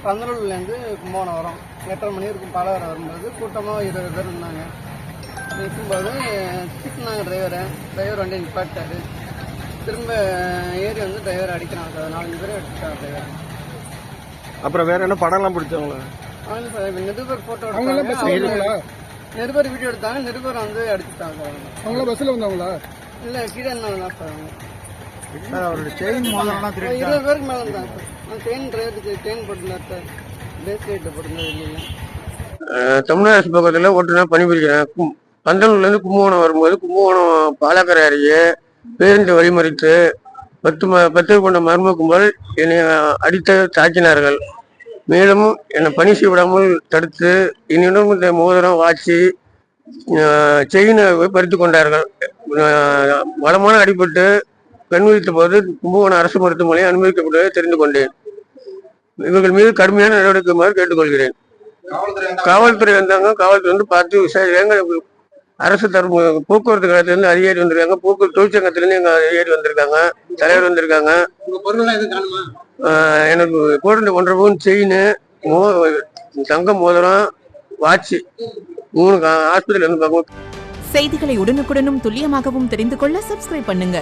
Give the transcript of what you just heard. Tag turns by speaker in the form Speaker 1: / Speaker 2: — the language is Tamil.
Speaker 1: பந்தலூர்லேருந்து கும்பகோணம் வரோம். 8:30 மணி இருக்கும். பாலவரம் வரும்போது கூட்டமாக 20 பேர் இருந்தாங்க. இருக்கும்போது திட்டினாங்க டிரைவர் வண்டி நிப்பாட்டாரு. திரும்ப ஏறி வந்து டிரைவர் அடிக்கிறாங்க சார். 4 பேர் அடிச்சிட்டாங்க டிரைவர்.
Speaker 2: அப்புறம் வேற என்ன படம்லாம் பிடிச்சவங்களா?
Speaker 1: அவங்க சார் நிருபர் ஃபோட்டோ எடுத்தாங்க, நிருபர் வீடியோ எடுத்தாங்க, நிருபர் வந்து அடிச்சுட்டாங்க சார்.
Speaker 3: அவங்கள பஸ்ஸில் வந்தவங்களா?
Speaker 1: இல்லை கீழே என்ன சார் அவங்க
Speaker 2: அவருடைய செயின் மோதிரம்லாம்
Speaker 1: 20 பேருக்கு மேலே இருந்தாங்க சார். நான் டிரைவருக்கு செயின் போட்டிருந்தேன் சார், பிரேஸ்லெட்டு போட்டிருந்தேன். இல்லைங்களா
Speaker 2: தமிழ்நாடு அரசு பக்கத்தில் ஓட்டுநர் பணிபுரிக்கிறேன். பந்தலூர்லேருந்து கும்பகோணம் வரும்போது கும்பகோணம் பாலக்கரை அருகே பேருந்து வழிமறித்து 10 கொண்ட மர்ம கும்பல் என்னை அடித்து தாக்கினார்கள். மேலும் என்னை பணி செய்விடாமல் தடுத்து என்னிடம் இந்த மோதிரம் வாட்சி செயினை பறித்து கொண்டார்கள். பலமான அடிபட்டு கண் விழித்த போது கும்பகோணம் அரசு மருத்துவமனையை அனுமதிக்கப்பட்டதை தெரிந்து கொண்டேன். இவர்கள் மீது கடுமையான நடவடிக்கையுமாறு கேட்டுக்கொள்கிறேன். காவல்துறை வந்தாங்க. காவல்துறை வந்து பார்த்து விசாரிக்கிறாங்க. அரசு தரப்பு போக்குவரத்து கழகத்திலிருந்து அதிகாரி வந்திருக்காங்க. போக்குவரத்து தொழிற்சங்கத்திலிருந்து எங்க அதிகாரி வந்திருக்காங்க, தலைவர் வந்திருக்காங்க. எனக்கு போட்டு 1.5 பவுன் செயின், தங்க மோதிரம், வாட்சி 3 ஆஸ்பத்திரியில இருந்து.
Speaker 4: செய்திகளை உடனுக்குடனும் துல்லியமாகவும் தெரிந்து கொள்ள சப்ஸ்கிரைப் பண்ணுங்க.